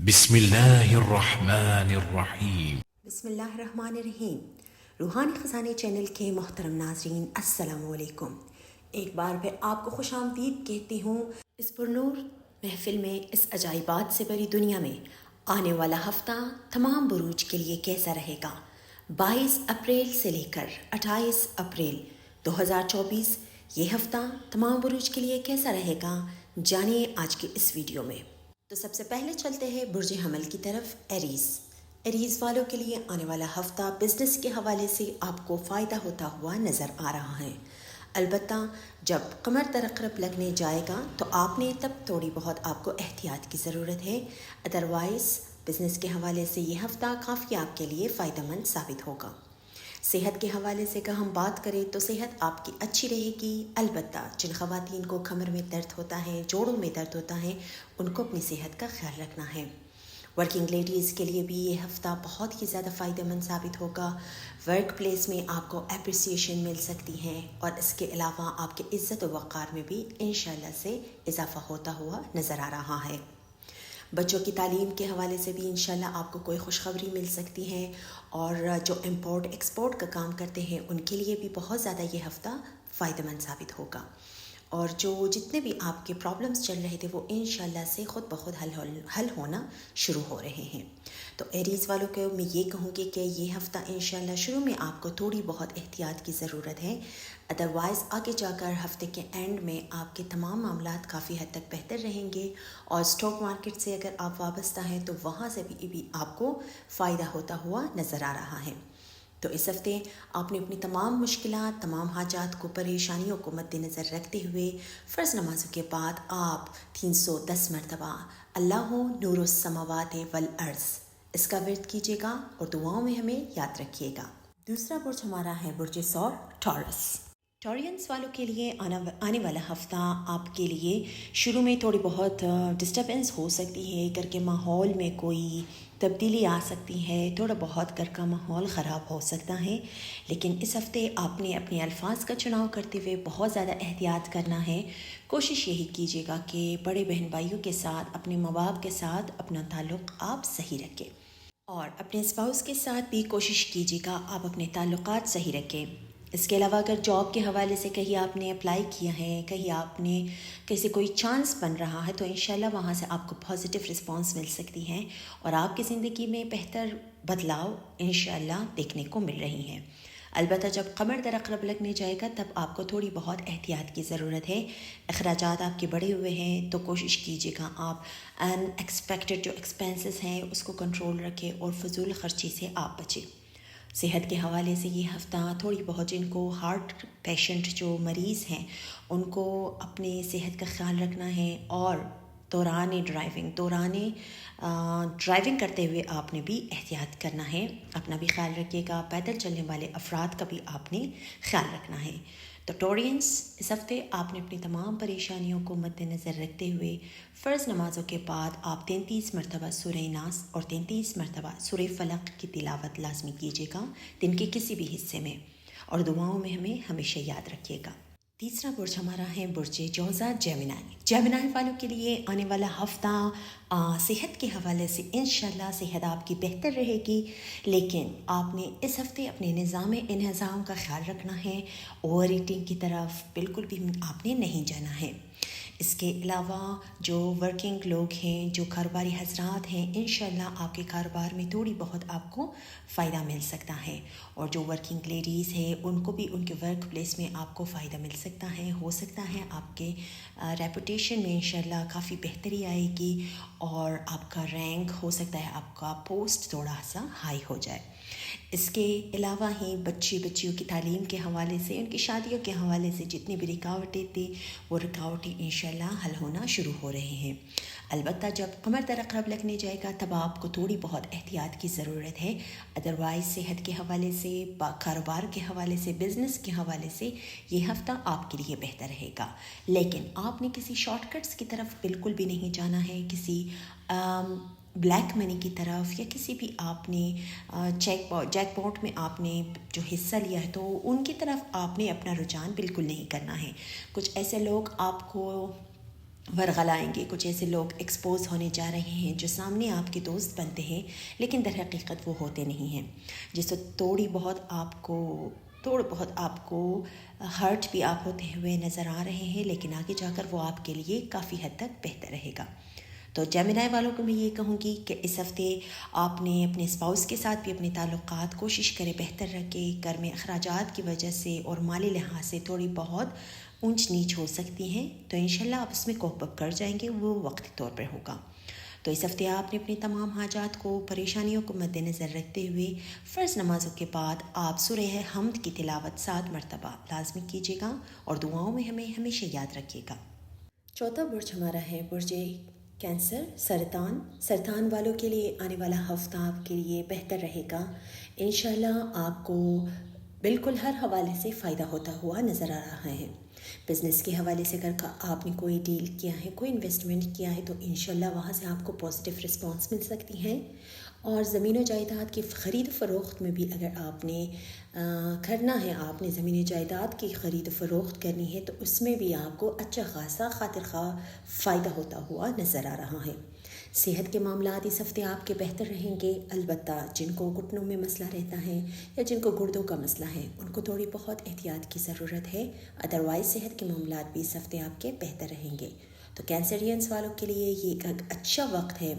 بسم اللہ الرحمن الرحیم۔ بسم اللہ الرحمن الرحیم۔ روحانی خزانے چینل کے محترم ناظرین، السلام علیکم۔ ایک بار پھر آپ کو خوش آمدید کہتی ہوں اس پرنور محفل میں، اس عجائبات سے بھری دنیا میں۔ آنے والا ہفتہ تمام بروج کے لیے کیسا رہے گا؟ 22 اپریل سے لے کر 28 اپریل 2024 یہ ہفتہ تمام بروج کے لیے کیسا رہے گا، جانیے آج کی اس ویڈیو میں۔ تو سب سے پہلے چلتے ہیں برج حمل کی طرف۔ ایریز والوں کے لیے آنے والا ہفتہ بزنس کے حوالے سے آپ کو فائدہ ہوتا ہوا نظر آ رہا ہے، البتہ جب قمر درقرب لگنے جائے گا تو آپ نے تب تھوڑی بہت آپ کو احتیاط کی ضرورت ہے۔ ادروائز بزنس کے حوالے سے یہ ہفتہ کافی آپ کے لیے فائدہ مند ثابت ہوگا۔ صحت کے حوالے سے اگر ہم بات کریں تو صحت آپ کی اچھی رہے گی، البتہ جن خواتین کو کمر میں درد ہوتا ہے، جوڑوں میں درد ہوتا ہے، ان کو اپنی صحت کا خیال رکھنا ہے۔ ورکنگ لیڈیز کے لیے بھی یہ ہفتہ بہت ہی زیادہ فائدہ مند ثابت ہوگا۔ ورک پلیس میں آپ کو اپریسیشن مل سکتی ہے، اور اس کے علاوہ آپ کے عزت و وقار میں بھی انشاءاللہ سے اضافہ ہوتا ہوا نظر آ رہا ہے۔ بچوں کی تعلیم کے حوالے سے بھی انشاءاللہ آپ کو کوئی خوشخبری مل سکتی ہے، اور جو امپورٹ ایکسپورٹ کا کام کرتے ہیں ان کے لیے بھی بہت زیادہ یہ ہفتہ فائدہ مند ثابت ہوگا، اور جو جتنے بھی آپ کے پرابلمز چل رہے تھے وہ انشاءاللہ سے خود بخود حل ہونا شروع ہو رہے ہیں۔ تو ایریز والوں کو میں یہ کہوں گی کہ یہ ہفتہ انشاءاللہ شروع میں آپ کو تھوڑی بہت احتیاط کی ضرورت ہے، ادروائز آگے جا کر ہفتے کے اینڈ میں آپ کے تمام معاملات کافی حد تک بہتر رہیں گے، اور اسٹاک مارکیٹ سے اگر آپ وابستہ ہیں تو وہاں سے بھی آپ کو فائدہ ہوتا ہوا نظر آ رہا ہے۔ تو اس ہفتے آپ نے اپنی تمام مشکلات، تمام حاجات کو، پریشانیوں کو مد نظر رکھتے ہوئے فرض نمازوں کے بعد آپ 310 مرتبہ اللہ نور السماوات والارض اس کا ورد کیجیے گا، اور دعاؤں میں ہمیں یاد رکھیے گا۔ دوسرا برج ہمارا ہے برج ثور، ٹورس۔ ٹورینس والوں کے لیے آنے والا ہفتہ آپ کے لیے شروع میں تھوڑی بہت ڈسٹربنس ہو سکتی ہے، گھر کے ماحول میں کوئی تبدیلی آ سکتی ہے، تھوڑا بہت گھر کا ماحول خراب ہو سکتا ہے، لیکن اس ہفتے آپ نے اپنے الفاظ کا چناؤ کرتے ہوئے بہت زیادہ احتیاط کرنا ہے۔ کوشش یہی کیجیے گا کہ بڑے بہن بھائیوں کے ساتھ، اپنے ماں باپ کے ساتھ اپنا تعلق آپ صحیح رکھیں، اور اپنے اسپاؤس کے ساتھ بھی کوشش کیجیے گا آپ اپنے تعلقات صحیح رکھیں۔ اس کے علاوہ اگر جاب کے حوالے سے کہیں آپ نے اپلائی کیا ہے، کہیں آپ نے کیسے کوئی چانس بن رہا ہے، تو انشاءاللہ وہاں سے آپ کو پازیٹیو رسپانس مل سکتی ہے، اور آپ کی زندگی میں بہتر بدلاؤ انشاءاللہ دیکھنے کو مل رہی ہیں۔ البتہ جب قمر درقرب لگنے جائے گا تب آپ کو تھوڑی بہت احتیاط کی ضرورت ہے۔ اخراجات آپ کے بڑے ہوئے ہیں تو کوشش کیجیے گا آپ ان ایکسپیکٹڈ جو ایکسپینسز ہیں اس کو کنٹرول رکھیں، اور فضول خرچی سے آپ بچیں۔ صحت کے حوالے سے یہ ہفتہ تھوڑی بہت جن کو ہارٹ پیشنٹ جو مریض ہیں ان کو اپنے صحت کا خیال رکھنا ہے، اور دوران ڈرائیونگ کرتے ہوئے آپ نے بھی احتیاط کرنا ہے، اپنا بھی خیال رکھیے گا، پیدل چلنے والے افراد کا بھی آپ نے خیال رکھنا ہے۔ تو ٹورینس اس ہفتے آپ نے اپنی تمام پریشانیوں کو مد نظر رکھتے ہوئے فرض نمازوں کے بعد آپ 33 مرتبہ سورہ ناس اور 33 مرتبہ سورہ فلق کی تلاوت لازمی کیجیے گا دن کے کسی بھی حصے میں، اور دعاؤں میں ہمیں ہمیشہ یاد رکھیے گا۔ تیسرا برج ہمارا ہے برج جوزا، جیمنائی والوں کے لیے آنے والا ہفتہ صحت کے حوالے سے انشاءاللہ صحت آپ کی بہتر رہے گی، لیکن آپ نے اس ہفتے اپنے نظام انہضام کا خیال رکھنا ہے، اوور ایٹنگ کی طرف بالکل بھی آپ نے نہیں جانا ہے۔ اس کے علاوہ جو ورکنگ لوگ ہیں، جو کاروباری حضرات ہیں، انشاءاللہ آپ کے کاروبار میں تھوڑی بہت آپ کو فائدہ مل سکتا ہے، اور جو ورکنگ لیڈیز ہیں ان کو بھی ان کے ورک پلیس میں آپ کو فائدہ مل سکتا ہے، ہو سکتا ہے آپ کے ریپوٹیشن میں انشاءاللہ کافی بہتری آئے گی، اور آپ کا رینک ہو سکتا ہے، آپ کا پوسٹ تھوڑا سا ہائی ہو جائے۔ اس کے علاوہ ہی بچیوں کی تعلیم کے حوالے سے، ان کی شادیوں کے حوالے سے جتنی بھی رکاوٹیں تھیں وہ رکاوٹیں انشاءاللہ حل ہونا شروع ہو رہے ہیں۔ البتہ جب قمر درقرب لگنے جائے گا تب آپ کو تھوڑی بہت احتیاط کی ضرورت ہے، ادروائز صحت کے حوالے سے، کاروبار کے حوالے سے، بزنس کے حوالے سے یہ ہفتہ آپ کے لیے بہتر رہے گا، لیکن آپ نے کسی شارٹ کٹس کی طرف بالکل بھی نہیں جانا ہے، کسی بلیک منی کی طرف، یا کسی بھی آپ نے جیک پاٹ میں آپ نے جو حصہ لیا ہے تو ان کی طرف آپ نے اپنا رجحان بالکل نہیں کرنا ہے۔ کچھ ایسے لوگ آپ کو ورغلائیں گے، کچھ ایسے لوگ ایکسپوز ہونے جا رہے ہیں جو سامنے آپ کے دوست بنتے ہیں لیکن در حقیقت وہ ہوتے نہیں ہیں، جس سے تھوڑی بہت آپ کو ہرٹ بھی آپ ہوتے ہوئے نظر آ رہے ہیں، لیکن آگے جا کر وہ آپ کے لیے کافی حد تک بہتر رہے گا۔ تو جیمنائی والوں کو میں یہ کہوں گی کہ اس ہفتے آپ نے اپنے اسپاؤس کے ساتھ بھی اپنے تعلقات کوشش کرے بہتر رکھے، گھر میں اخراجات کی وجہ سے اور مالی لحاظ سے تھوڑی بہت اونچ نیچ ہو سکتی ہیں، تو انشاءاللہ آپ اس میں کوپ اپ کر جائیں گے، وہ وقتی طور پر ہوگا۔ تو اس ہفتے آپ نے اپنی تمام حاجات کو، پریشانیوں کو مد نظر رکھتے ہوئے فرض نمازوں کے بعد آپ سورہ حمد کی تلاوت 7 مرتبہ لازمی کیجیے گا اور دعاؤں میں ہمیں ہمیشہ یاد رکھیے گا۔ چوتھا برج ہمارا ہے برج کینسر، سرطان والوں کے لیے آنے والا ہفتہ آپ کے لیے بہتر رہے گا۔ انشاءاللہ آپ کو بالکل ہر حوالے سے فائدہ ہوتا ہوا نظر آ رہا ہے۔ بزنس کے حوالے سے اگر آپ نے کوئی ڈیل کیا ہے، کوئی انویسٹمنٹ کیا ہے، تو انشاءاللہ وہاں سے آپ کو پازیٹیو رسپانس مل سکتی ہیں۔ اور زمین و جائیداد کی خرید و فروخت میں بھی اگر آپ نے کرنا ہے، آپ نے زمین و جائیداد کی خرید و فروخت کرنی ہے، تو اس میں بھی آپ کو اچھا خاصا خاطر خواہ فائدہ ہوتا ہوا نظر آ رہا ہے۔ صحت کے معاملات اس ہفتے آپ کے بہتر رہیں گے، البتہ جن کو گھٹنوں میں مسئلہ رہتا ہے یا جن کو گردوں کا مسئلہ ہے ان کو تھوڑی بہت احتیاط کی ضرورت ہے، ادروائز صحت کے معاملات بھی اس ہفتے آپ کے بہتر رہیں گے۔ تو کینسرینس والوں کے لیے یہ ایک اچھا وقت ہے۔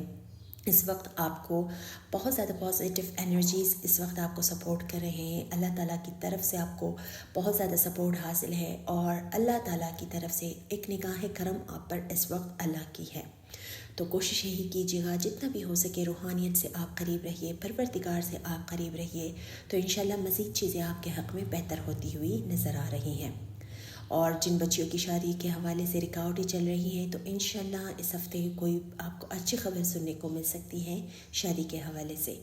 اس وقت آپ کو بہت زیادہ پازیٹیو انرجیز اس وقت آپ کو سپورٹ کر رہے ہیں، اللہ تعالیٰ کی طرف سے آپ کو بہت زیادہ سپورٹ حاصل ہے، اور اللہ تعالیٰ کی طرف سے ایک نگاہ کرم آپ پر اس وقت اللہ کی ہے۔ تو کوشش یہی کیجیے گا جتنا بھی ہو سکے روحانیت سے آپ قریب رہیے، پروردگار سے آپ قریب رہیے، تو انشاءاللہ مزید چیزیں آپ کے حق میں بہتر ہوتی ہوئی نظر آ رہی ہیں۔ اور جن بچیوں کی شادی کے حوالے سے رکاوٹیں چل رہی ہیں، تو انشاءاللہ اس ہفتے کوئی آپ کو اچھی خبر سننے کو مل سکتی ہے شادی کے حوالے سے۔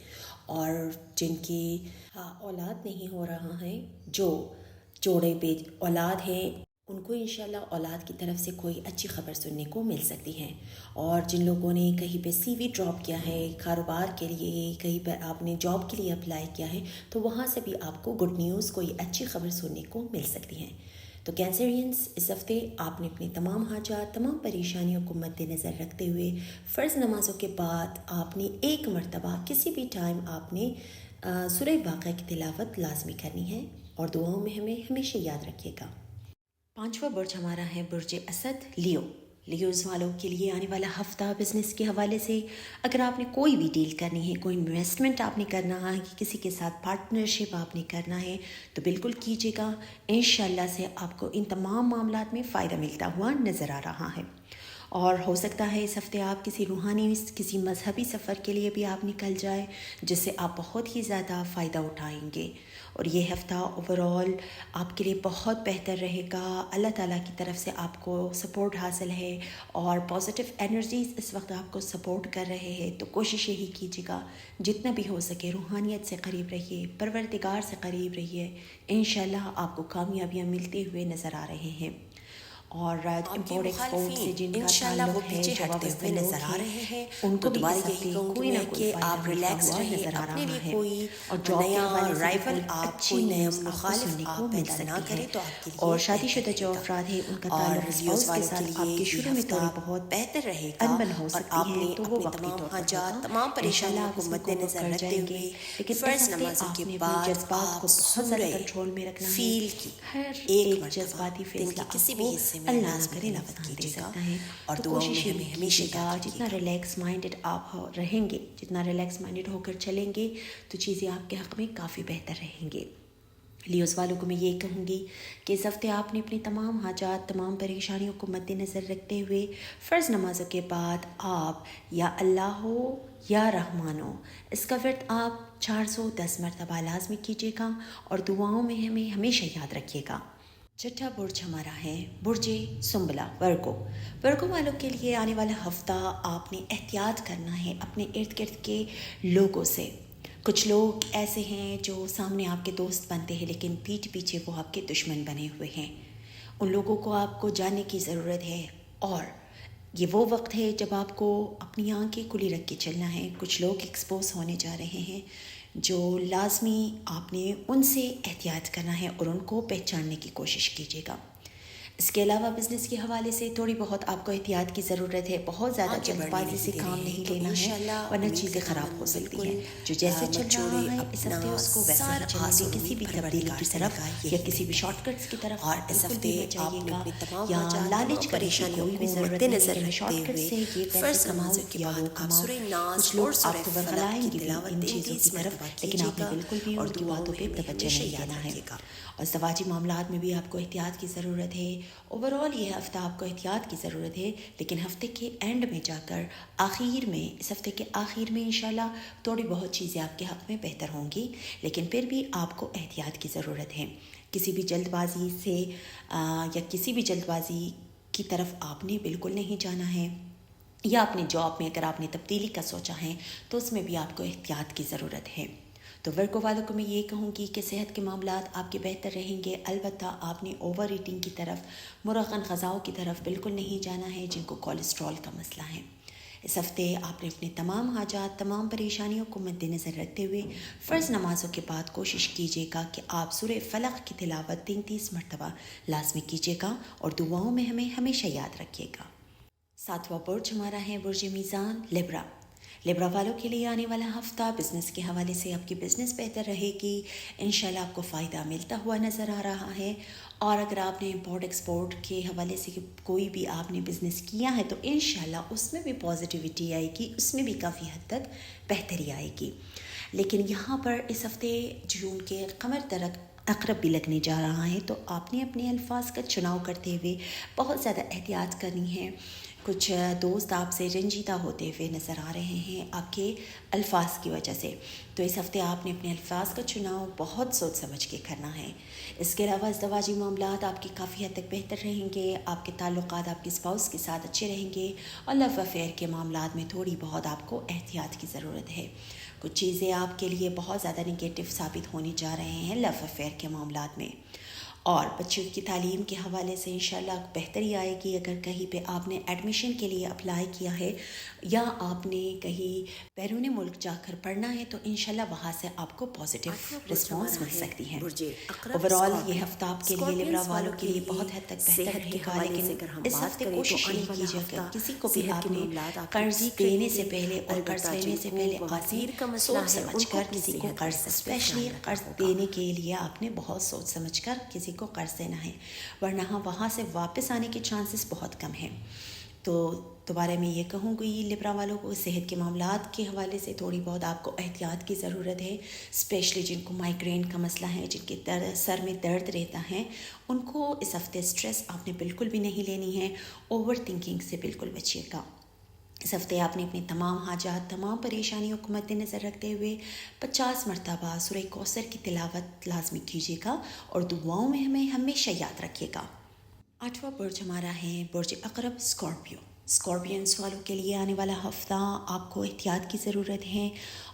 اور جن کی اولاد نہیں ہو رہا ہے، جو جوڑے بے اولاد ہیں، ان کو انشاءاللہ اولاد کی طرف سے کوئی اچھی خبر سننے کو مل سکتی ہے۔ اور جن لوگوں نے کہیں پہ سی وی ڈراپ کیا ہے کاروبار کے لیے، کہیں پر آپ نے جاب کے لیے اپلائی کیا ہے، تو وہاں سے بھی آپ کو گڈ نیوز، کوئی اچھی خبر سننے کو مل سکتی ہے۔ تو کینسرینس اس ہفتے آپ نے اپنی تمام حاجات، تمام پریشانیوں کو مد نظر رکھتے ہوئے فرض نمازوں کے بعد آپ نے 1 مرتبہ کسی بھی ٹائم آپ نے سورہ واقعہ کی تلاوت لازمی کرنی ہے، اور دعاؤں میں ہمیں ہمیشہ یاد رکھیے گا۔ 5واں برج ہمارا ہے برج اسد، لیوز والوں کے لیے آنے والا ہفتہ بزنس کے حوالے سے اگر آپ نے کوئی بھی ڈیل کرنی ہے، کوئی انویسٹمنٹ آپ نے کرنا ہے، کسی کے ساتھ پارٹنرشپ آپ نے کرنا ہے، تو بالکل کیجیے گا۔ انشاءاللہ سے آپ کو ان تمام معاملات میں فائدہ ملتا ہوا نظر آ رہا ہے۔ اور ہو سکتا ہے اس ہفتے آپ کسی روحانی، کسی مذہبی سفر کے لیے بھی آپ نکل جائیں، جس سے آپ بہت ہی زیادہ فائدہ اٹھائیں گے، اور یہ ہفتہ اوورآل آپ کے لیے بہت بہتر رہے گا۔ اللہ تعالیٰ کی طرف سے آپ کو سپورٹ حاصل ہے، اور پازیٹیو انرجیز اس وقت آپ کو سپورٹ کر رہے ہیں۔ تو کوشش یہی کیجیے گا جتنا بھی ہو سکے روحانیت سے قریب رہیے، پروردگار سے قریب رہیے، انشاءاللہ آپ کو کامیابیاں ملتے ہوئے نظر آ رہے ہیں۔ اور امپورٹ ایکسپورٹ سے جن کا تعلق ہے، جو وابستہ لوگ ہیں، ان کو دوبارہ یہی کوئی نہ کوئی فائدہ ملتا ہوا نظر آ رہا ہے، اور جاب کے حوالے سے کوئی اچھی نیوز آپ کو سننے کو مل سکتی ہے۔ اور شادی شدہ جو افراد ہیں ان کا تعلق اسپاؤس کے ساتھ آپ کے شروع میں تھوڑی بہت بہتر رہے گا، انبن ہو سکتی ہے، تو وہ وقتی طور پر ہوگا۔ انشاءاللہ آپ اس میں کوپ اپ کر جائیں گے، لیکن اس ہفتے آپ نے اپنے جذبات کو بہت زیادہ کنٹرول میں رکھنا ہے۔ ہر ایک جذباتی فیصلہ آپ کو اللہ نہ کرے نقصان دے سکتا ہے، تو کوشش یہ کیجیے گا جتنا ریلیکس مائنڈڈ آپ رہیں گے، جتنا ریلیکس مائنڈڈ ہو کر چلیں گے، تو چیزیں آپ کے حق میں کافی بہتر رہیں گے۔ لیوز والوں کو میں یہ کہوں گی کہ اس ہفتے آپ نے اپنی تمام حاجات، تمام پریشانیوں کو مد نظر رکھتے ہوئے فرض نمازوں کے بعد آپ یا اللہ ہو یا رحمان ہو، اس کا ورد آپ 410 مرتبہ لازمی کیجیے گا، اور دعاؤں میں ہمیں ہمیشہ یاد رکھیے گا۔ چھٹا برج ہمارا ہے برج سنبلہ، ورگو والوں کے لیے آنے والا ہفتہ آپ نے احتیاط کرنا ہے اپنے ارد گرد کے لوگوں سے۔ کچھ لوگ ایسے ہیں جو سامنے آپ کے دوست بنتے ہیں لیکن پیٹھ پیچھے وہ آپ کے دشمن بنے ہوئے ہیں، ان لوگوں کو آپ کو جاننے کی ضرورت ہے، اور یہ وہ وقت ہے جب آپ کو اپنی آنکھیں کھلی رکھ کے چلنا ہے۔ کچھ لوگ ایکسپوز ہونے جا رہے ہیں جو لازمی آپ نے ان سے احتیاط کرنا ہے، اور ان کو پہچاننے کی کوشش کیجیے گا۔ اس کے علاوہ بزنس کے حوالے سے تھوڑی بہت آپ کو احتیاط کی ضرورت ہے. بہت زیادہ جلد بازی سے کام نہیں لینا ہے ورنہ چیزیں خراب ہو سکتی ہیں. جو جیسے چل رہا ہے اس ہفتے اس کو ویسے ہی چلنے دیں. کسی بھی تبدیلی کی طرف یا کسی بھی شارٹ کٹس کی طرف بالکل بھی مت جائیے گا یا لالچ کرنے کی کوئی بھی ضرورت نہیں ہے کہ میں شارٹ کٹ سے یہ پیسے کماؤں یا وہ کماؤں. کچھ لوگ آپ کو ورغلائیں گے بھی ان چیزوں کی طرف، لیکن آپ نے بالکل بھی ان کی باتوں پہ توجہ نہیں دینا ہے. اور ازدواجی معاملات میں بھی آپ کو احتیاط کی ضرورت ہے. اوور آل یہ ہفتہ آپ کو احتیاط کی ضرورت ہے، لیکن ہفتے کے اینڈ میں جا کر آخر میں اس ہفتے کے آخر میں انشاءاللہ تھوڑی بہت چیزیں آپ کے حق میں بہتر ہوں گی، لیکن پھر بھی آپ کو احتیاط کی ضرورت ہے. کسی بھی جلد بازی سے یا کسی بھی جلد بازی کی طرف آپ نے بالکل نہیں جانا ہے. یا اپنے جاب میں اگر آپ نے تبدیلی کا سوچا ہے تو اس میں بھی آپ کو احتیاط کی ضرورت ہے. تو ورگو والوں کو میں یہ کہوں گی کہ صحت کے معاملات آپ کے بہتر رہیں گے. البتہ آپ نے اوور ایٹنگ کی طرف، مرغن غذاؤں کی طرف بالکل نہیں جانا ہے جن کو کولیسٹرول کا مسئلہ ہے. اس ہفتے آپ نے اپنے تمام حاجات، تمام پریشانیوں کو مد نظر رکھتے ہوئے فرض نمازوں کے بعد کوشش کیجیے گا کہ آپ سورہ فلق کی تلاوت 33 مرتبہ لازمی کیجیے گا اور دعاؤں میں ہمیں ہمیشہ یاد رکھیے گا. 7واں برج ہمارا ہے برج میزان لیبرا. لیبرا والوں کے لیے آنے والا ہفتہ بزنس کے حوالے سے آپ کی بزنس بہتر رہے گی. انشاءاللہ آپ کو فائدہ ملتا ہوا نظر آ رہا ہے. اور اگر آپ نے امپورٹ ایکسپورٹ کے حوالے سے کوئی بھی آپ نے بزنس کیا ہے تو انشاءاللہ اس میں بھی پازیٹیوٹی آئے گی، اس میں بھی کافی حد تک بہتری آئے گی. لیکن یہاں پر اس ہفتے جون کے قمر درک عقرب بھی لگنے جا رہا ہے، تو آپ نے اپنے الفاظ کا چناؤ کرتے ہوئے بہت زیادہ احتیاط کرنی ہے. کچھ دوست آپ سے رنجیدہ ہوتے ہوئے نظر آ رہے ہیں آپ کے الفاظ کی وجہ سے، تو اس ہفتے آپ نے اپنے الفاظ کا چناؤ بہت سوچ سمجھ کے کرنا ہے. اس کے علاوہ ازدواجی معاملات آپ کے کافی حد تک بہتر رہیں گے. آپ کے تعلقات آپ کے اسپاؤس کے ساتھ اچھے رہیں گے. اور لو افیئر کے معاملات میں تھوڑی بہت آپ کو احتیاط کی ضرورت ہے. کچھ چیزیں آپ کے لیے بہت زیادہ نگیٹو ثابت ہونے جا رہے ہیں لو افیئر کے معاملات میں. اور بچوں کی تعلیم کے حوالے سے انشاءاللہ بہتری آئے گی. اگر کہیں پہ آپ نے ایڈمیشن کے لیے اپلائی کیا ہے یا آپ نے کہیں بیرون ملک جا کر پڑھنا ہے تو انشاءاللہ وہاں سے آپ کو پازیٹیو رسپانس مل سکتی ہے. اوور آل یہ ہفتہ آپ کے لیے لیبرا والوں کے لیے بہت حد تک بہتر رہے گا، لیکن اس ہفتے کوشش یہی کیجیے گا کسی کو بھی آپ نے قرض دینے سے پہلے اور قرض لینے سے پہلے آپ نے سوچ سمجھ کر کسی کو قرض، اسپیشلی قرض دینے کے لیے آپ نے بہت سوچ سمجھ کر کسی کو قرض دینا ہے، ورنہ وہاں سے واپس آنے کے چانسز بہت کم ہیں. تو دوبارہ میں یہ کہوں گی لیبرا والوں کو صحت کے معاملات کے حوالے سے تھوڑی بہت آپ کو احتیاط کی ضرورت ہے. اسپیشلی جن کو مائیگرین کا مسئلہ ہے، جن کے سر میں درد رہتا ہے، ان کو اس ہفتے سٹریس آپ نے بالکل بھی نہیں لینی ہے. اوور تھنکنگ سے بالکل بچیے گا. اس ہفتے آپ نے اپنی تمام حاجات، تمام پریشانیوں کو مد نظر رکھتے ہوئے 50 مرتبہ سورہ کوثر کی تلاوت لازمی کیجیے گا اور دعاؤں میں ہمیں ہمیشہ یاد رکھیے گا. 8واں برج ہمارا ہے برج عقرب اسکارپیو. اسکارپینس والوں کے لیے آنے والا ہفتہ آپ کو احتیاط کی ضرورت ہے.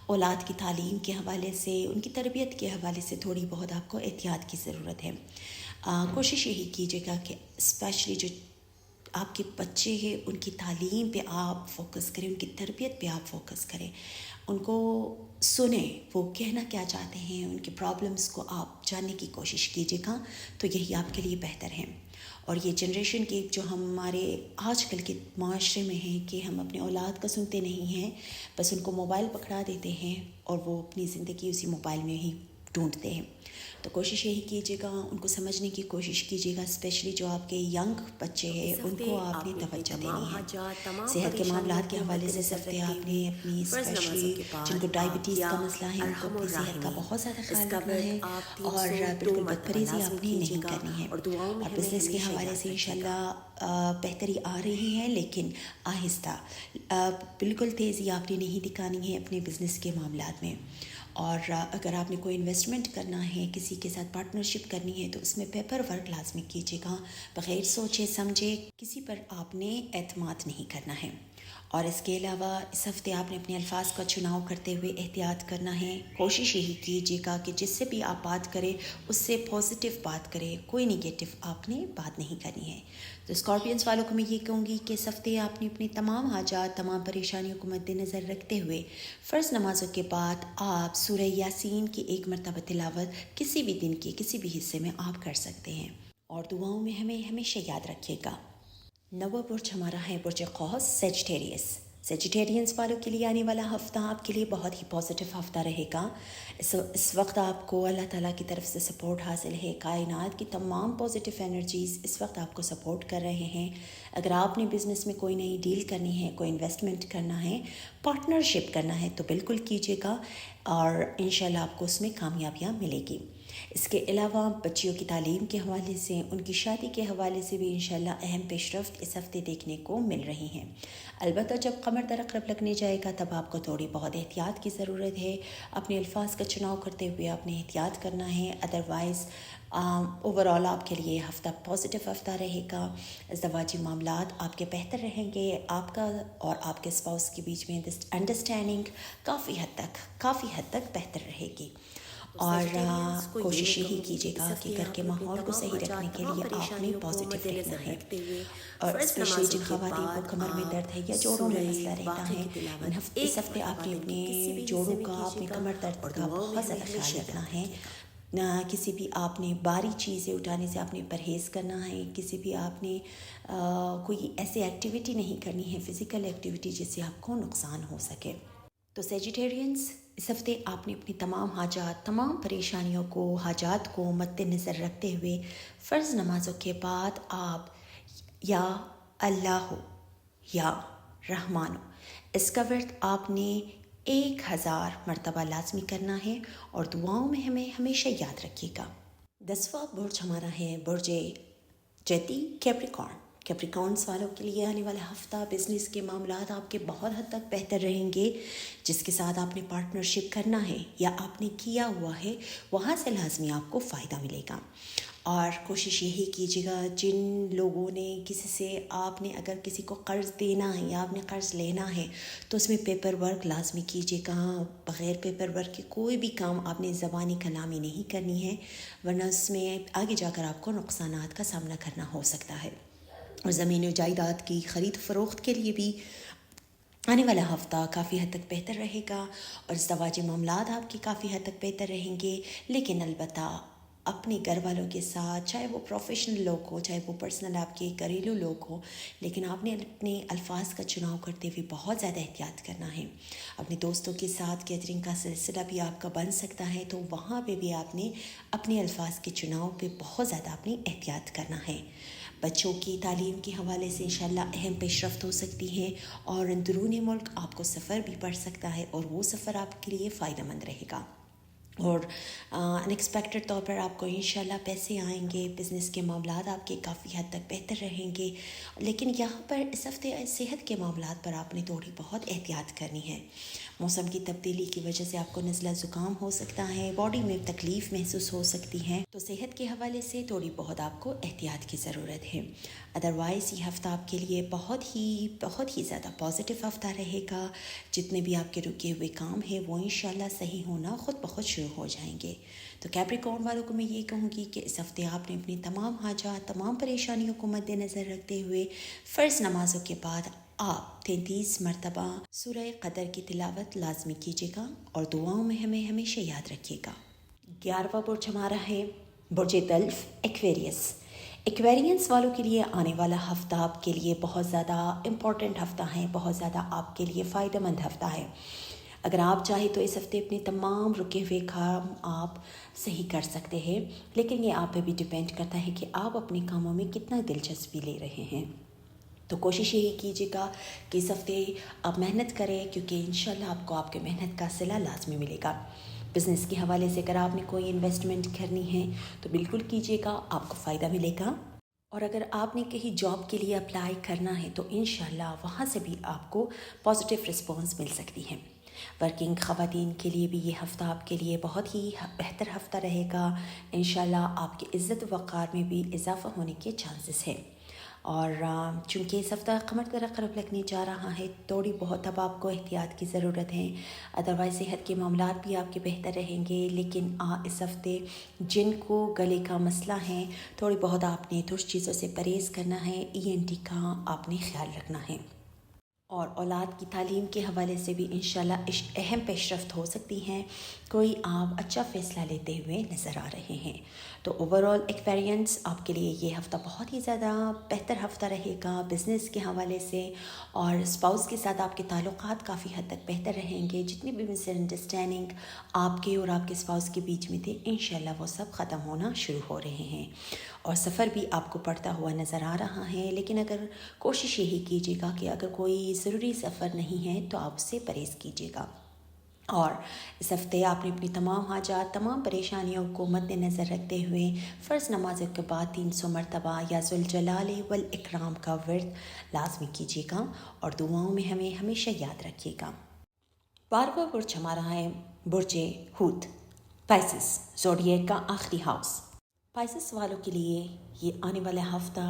اولاد کی تعلیم کے حوالے سے، ان کی تربیت کے حوالے سے تھوڑی بہت آپ کو احتیاط کی ضرورت ہے. کوشش یہی کیجیے گا کہ اسپیشلی جو آپ کے بچے ہیں ان کی تعلیم پہ آپ فوکس کریں، ان کی تربیت پہ آپ فوکس کریں، ان کو سنیں وہ کہنا کیا چاہتے ہیں، ان کی پرابلمس کو آپ جاننے کی کوشش کیجیے گا، تو یہی آپ کے لیے بہتر ہے. اور یہ جنریشن کی جو ہمارے آج کل کے معاشرے میں ہیں کہ ہم اپنے اولاد کا سنتے نہیں ہیں، بس ان کو موبائل پکڑا دیتے ہیں اور وہ اپنی زندگی اسی موبائل میں ہی ڈھونڈتے ہیں. تو کوشش یہی کیجیے گا، ان کو سمجھنے کی کوشش کیجیے گا. اسپیشلی جو آپ کے ینگ بچے ہیں ان کو آپ نے توجہ دینی ہے. صحت کے معاملات کے حوالے سے اس ہفتے آپ نے اپنی اسپیشلی جن کو ڈائبٹیز کا مسئلہ ہے ان کو اپنی صحت کا بہت زیادہ خیال رکھنا ہے اور بالکل بدپریزی آپ نے نہیں کرنی ہے. اور بزنس کے حوالے سے انشاءاللہ بہتری آ رہی ہے، لیکن آہستہ، بالکل تیزی آپ نے نہیں دکھانی ہے اپنے بزنس کے معاملات میں. اور اگر آپ نے کوئی انویسٹمنٹ کرنا ہے، کسی کے ساتھ پارٹنرشپ کرنی ہے تو اس میں پیپر ورک لازمی کیجیے گا. بغیر سوچے سمجھے کسی پر آپ نے اعتماد نہیں کرنا ہے. اور اس کے علاوہ اس ہفتے آپ نے اپنے الفاظ کا چناؤ کرتے ہوئے احتیاط کرنا ہے. کوشش یہی کیجیے گا کہ جس سے بھی آپ بات کریں اس سے پازیٹیو بات کریں، کوئی نگیٹو آپ نے بات نہیں کرنی ہے. تو اسکارپینس والوں کو میں یہ کہوں گی کہ اس ہفتے آپ نے اپنی تمام حاجات، تمام پریشانیوں کو مد نظر رکھتے ہوئے فرض نمازوں کے بعد آپ سورہ یاسین کی 1 مرتبہ تلاوت کسی بھی دن کے کسی بھی حصے میں آپ کر سکتے ہیں. اور دعاؤں میں ہمیں ہمیشہ یاد رکھیے گا۔ نواں برج ہمارا ہے برج قوس، سیجیٹیریس۔ سیجیٹیرینس والوں کے لیے آنے والا ہفتہ آپ کے لیے بہت ہی پازیٹیو ہفتہ رہے گا۔ اس وقت آپ کو اللہ تعالیٰ کی طرف سے سپورٹ حاصل ہے۔ کائنات کی تمام پازیٹیو انرجیز اس وقت آپ کو سپورٹ کر رہے ہیں۔ اگر آپ نے بزنس میں کوئی نئی ڈیل کرنی ہے، کوئی انویسٹمنٹ کرنا ہے، پارٹنرشپ کرنا ہے تو بالکل کیجیے گا اور انشاءاللہ آپ کو اس میں کامیابیاں ملے گی۔ اس کے علاوہ بچیوں کی تعلیم کے حوالے سے، ان کی شادی کے حوالے سے بھی انشاءاللہ اہم پیش رفت اس ہفتے دیکھنے کو مل رہی ہیں۔ البتہ جب قمر در عقرب لگنے جائے گا تب آپ کو تھوڑی بہت احتیاط کی ضرورت ہے۔ اپنے الفاظ کا چناؤ کرتے ہوئے آپ نے احتیاط کرنا ہے، ادروائز اوور آل آپ کے لیے یہ ہفتہ پازیٹیو ہفتہ رہے گا۔ ازدواجی معاملات آپ کے بہتر رہیں گے۔ آپ کا اور آپ کے اسپاؤس کے بیچ میں انڈرسٹینڈنگ کافی حد تک بہتر رہے گی۔ اور کوشش یہی کیجیے گا کہ گھر کے ماحول کو صحیح رکھنے کے لیے آپ نے پازیٹیو رہنا ہے، اور اسپیشلی جن خواتین کو کمر میں درد ہے یا جوڑوں میں مسئلہ رہتا ہے، اس ہفتے آپ نے اپنے جوڑوں کا، اپنے کمر درد کا بہت زیادہ خیال رکھنا ہے۔ کسی بھی آپ نے بھاری چیزیں اٹھانے سے آپ نے پرہیز کرنا ہے۔ کسی بھی آپ نے کوئی ایسی ایکٹیویٹی نہیں کرنی ہے، فزیکل ایکٹیویٹی جس سے آپ کو نقصان ہو سکے۔ تو سیجیٹیرینس اس ہفتے آپ نے اپنی تمام حاجات، تمام پریشانیوں کو، حاجات کو مد نظر رکھتے ہوئے فرض نمازوں کے بعد آپ یا اللہ یا رحمان اس کا ورد آپ نے 1000 مرتبہ لازمی کرنا ہے، اور دعاؤں میں ہمیں ہمیشہ یاد رکھیے گا۔ 10واں برج ہمارا ہے برج جتی، کیپریکارنس والوں کے لیے آنے والا ہفتہ بزنس کے معاملات آپ کے بہت حد تک بہتر رہیں گے۔ جس کے ساتھ آپ نے پارٹنرشپ کرنا ہے یا آپ نے کیا ہوا ہے، وہاں سے لازمی آپ کو فائدہ ملے گا۔ اور کوشش یہی کیجیے گا، جن لوگوں نے کسی سے، آپ نے اگر کسی کو قرض دینا ہے یا آپ نے قرض لینا ہے تو اس میں پیپر ورک لازمی کیجیے گا۔ بغیر پیپر ورک کے کوئی بھی کام آپ نے زبانی کلامی نہیں کرنی ہے، ورنہ اس میں آگے جا کر آپ کو نقصانات کا سامنا کرنا ہو سکتا ہے۔ اور زمین و جائیداد کی خرید فروخت کے لیے بھی آنے والا ہفتہ کافی حد تک بہتر رہے گا، اور ازدواجی معاملات آپ کے کافی حد تک بہتر رہیں گے۔ لیکن البتہ اپنے گھر والوں کے ساتھ، چاہے وہ پروفیشنل لوگ ہو، چاہے وہ پرسنل آپ کے گھریلو لوگ ہو، لیکن آپ نے اپنے الفاظ کا چناؤ کرتے ہوئے بہت زیادہ احتیاط کرنا ہے۔ اپنے دوستوں کے ساتھ گیدرنگ کا سلسلہ بھی آپ کا بن سکتا ہے، تو وہاں پہ بھی آپ نے اپنے الفاظ کے چناؤ پہ بہت زیادہ اپنی احتیاط کرنا ہے۔ بچوں کی تعلیم کے حوالے سے انشاءاللہ اہم پیش رفت ہو سکتی ہے، اور اندرون ملک آپ کو سفر بھی پڑ سکتا ہے، اور وہ سفر آپ کے لیے فائدہ مند رہے گا۔ اور انیکسپیکٹڈ طور پر آپ کو انشاءاللہ پیسے آئیں گے۔ بزنس کے معاملات آپ کے کافی حد تک بہتر رہیں گے، لیکن یہاں پر اس ہفتے صحت کے معاملات پر آپ نے تھوڑی بہت احتیاط کرنی ہے۔ موسم کی تبدیلی کی وجہ سے آپ کو نزلہ زکام ہو سکتا ہے، باڈی میں تکلیف محسوس ہو سکتی ہے، تو صحت کے حوالے سے تھوڑی بہت آپ کو احتیاط کی ضرورت ہے۔ ادروائز یہ ہفتہ آپ کے لیے بہت ہی زیادہ پازیٹیو ہفتہ رہے گا۔ جتنے بھی آپ کے رکے ہوئے کام ہیں وہ انشاءاللہ صحیح ہونا خود بخود شروع ہو جائیں گے۔ تو کیپریکارن والوں کو میں یہ کہوں گی کہ اس ہفتے آپ نے اپنی تمام حاجات، تمام پریشانیوں کو مد نظر رکھتے ہوئے فرض نمازوں کے بعد آپ 33 مرتبہ سورہ قدر کی تلاوت لازمی کیجیے گا، اور دعاؤں میں ہمیں ہمیشہ یاد رکھیے گا۔ 11واں برج ہمارا ہے برج دلف، ایکویرینس والوں کے لیے آنے والا ہفتہ آپ کے لیے بہت زیادہ امپورٹنٹ ہفتہ ہے، بہت زیادہ آپ کے لیے فائدہ مند ہفتہ ہے۔ اگر آپ چاہیں تو اس ہفتے اپنے تمام رکے ہوئے کام آپ صحیح کر سکتے ہیں، لیکن یہ آپ پہ بھی ڈیپینڈ کرتا ہے کہ آپ اپنے کاموں میں کتنا دلچسپی لے رہے ہیں۔ تو کوشش یہی کیجیے گا کہ اس ہفتے آپ محنت کریں، کیونکہ انشاءاللہ آپ کو آپ کے محنت کا صلہ لازمی ملے گا۔ بزنس کے حوالے سے اگر آپ نے کوئی انویسٹمنٹ کرنی ہے تو بالکل کیجیے گا، آپ کو فائدہ ملے گا۔ اور اگر آپ نے کہیں جاب کے لیے اپلائی کرنا ہے تو انشاءاللہ وہاں سے بھی آپ کو پازیٹیو رسپانس مل سکتی ہے۔ ورکنگ خواتین کے لیے بھی یہ ہفتہ آپ کے لیے بہت ہی بہتر ہفتہ رہے گا۔ انشاءاللہ آپ کی عزت و وقار میں بھی اضافہ ہونے کے چانسز ہیں، اور چونکہ اس ہفتہ قمر در عقرب لگنے جا رہا ہے، تھوڑی بہت اب آپ کو احتیاط کی ضرورت ہے۔ ادروائز صحت کے معاملات بھی آپ کے بہتر رہیں گے، لیکن اس ہفتے جن کو گلے کا مسئلہ ہے، تھوڑی بہت آپ نے کچھ چیزوں سے پرہیز کرنا ہے۔ ENT کا آپ نے خیال رکھنا ہے۔ اور اولاد کی تعلیم کے حوالے سے بھی انشاءاللہ اہم پیش رفت ہو سکتی ہیں، کوئی آپ اچھا فیصلہ لیتے ہوئے نظر آ رہے ہیں۔ تو اوورآل ایکسپیرینس آپ کے لیے یہ ہفتہ بہت ہی زیادہ بہتر ہفتہ رہے گا بزنس کے حوالے سے، اور اسپاؤس کے ساتھ آپ کے تعلقات کافی حد تک بہتر رہیں گے۔ جتنی بھی مس انڈرسٹینڈنگ آپ کے اور آپ کے اسپاؤس کے بیچ میں تھے، انشاءاللہ وہ سب ختم ہونا شروع ہو رہے ہیں، اور سفر بھی آپ کو پڑتا ہوا نظر آ رہا ہے۔ لیکن اگر کوشش یہی کیجیے گا کہ اگر کوئی ضروری سفر نہیں ہے تو آپ اس سے پرہیز کیجیے گا، اور اس ہفتے آپ نے اپنی تمام حاجات، تمام پریشانیوں کو مد نظر رکھتے ہوئے فرض نمازوں کے بعد 300 مرتبہ یا ذوالجلال والاکرام کا ورد لازمی کیجیے گا، اور دعاؤں میں ہمیں ہمیشہ یاد رکھیے گا۔ 12واں برج ہمارا ہے برج حوت، پائسس زوڈیک کا آخری ہاؤس۔ پائسس والوں کے لیے یہ آنے والا ہفتہ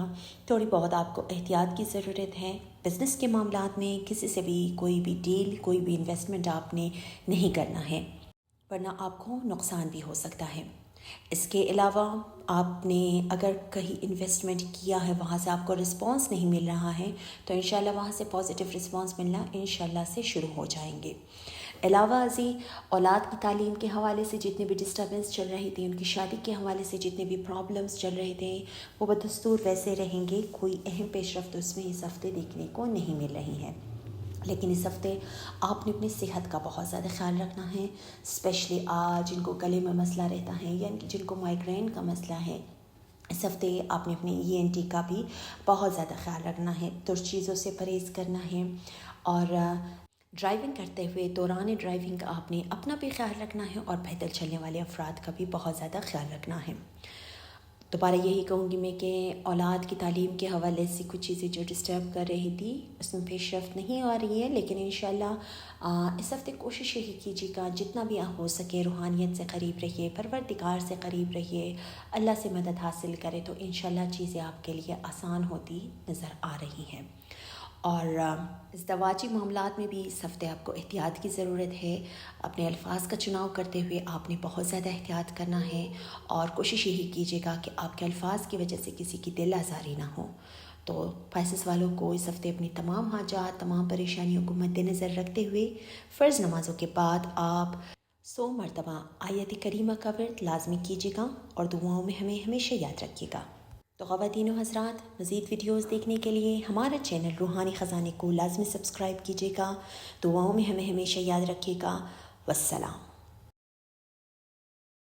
تھوڑی بہت آپ کو احتیاط کی ضرورت ہے۔ بزنس کے معاملات میں کسی سے بھی کوئی بھی ڈیل، کوئی بھی انویسٹمنٹ آپ نے نہیں کرنا ہے، ورنہ آپ کو نقصان بھی ہو سکتا ہے۔ اس کے علاوہ آپ نے اگر کہیں انویسٹمنٹ کیا ہے، وہاں سے آپ کو رسپانس نہیں مل رہا ہے، تو انشاءاللہ وہاں سے پازیٹیو رسپانس ملنا انشاءاللہ سے شروع ہو جائیں گے۔ علاوہ ازیں اولاد کی تعلیم کے حوالے سے جتنے بھی ڈسٹربنس چل رہی تھی، ان کی شادی کے حوالے سے جتنے بھی پرابلمس چل رہے تھے، وہ بدستور ویسے رہیں گے، کوئی اہم پیش رفت اس میں اس ہفتے دیکھنے کو نہیں مل رہی ہے۔ لیکن اس ہفتے آپ نے اپنی صحت کا بہت زیادہ خیال رکھنا ہے، اسپیشلی جن کو گلے میں مسئلہ رہتا ہے یا جن کو مائیگرین کا مسئلہ ہے، اس ہفتے آپ نے اپنے ENT کا بھی بہت زیادہ خیال رکھنا ہے، ترش چیزوں سے پرہیز کرنا ہے، اور ڈرائیونگ کرتے ہوئے دوران ڈرائیونگ آپ نے اپنا بھی خیال رکھنا ہے، اور پیدل چلنے والے افراد کا بھی بہت زیادہ خیال رکھنا ہے۔ دوبارہ یہی کہوں گی میں کہ اولاد کی تعلیم کے حوالے سے کچھ چیزیں جو ڈسٹرب کر رہی تھی اس میں پیش رفت نہیں آ رہی ہے، لیکن انشاءاللہ اس ہفتے کوشش یہی کیجیے گا جتنا بھی آپ ہو سکے روحانیت سے قریب رہیے، پروردگار سے قریب رہیے، اللہ سے مدد حاصل کرے، تو انشاءاللہ چیزیں آپ کے لیے آسان ہوتی نظر آ رہی ہیں۔ اور ازدواجی معاملات میں بھی اس ہفتے آپ کو احتیاط کی ضرورت ہے۔ اپنے الفاظ کا چناؤ کرتے ہوئے آپ نے بہت زیادہ احتیاط کرنا ہے، اور کوشش یہی کیجیے گا کہ آپ کے الفاظ کی وجہ سے کسی کی دل آزاری نہ ہو۔ تو پائسس والوں کو اس ہفتے اپنی تمام حاجات، تمام پریشانیوں کو مد نظر رکھتے ہوئے فرض نمازوں کے بعد آپ 100 مرتبہ آیت کریمہ کا ورد لازمی کیجیے گا، اور دعاؤں میں ہمیں ہمیشہ یاد رکھیے گا۔ تو خواتین و حضرات، مزید ویڈیوز دیکھنے کے لیے ہمارا چینل روحانی خزانے کو لازمی سبسکرائب کیجیے گا، دعاؤں میں ہمیں ہمیشہ یاد رکھیے گا۔ والسلام۔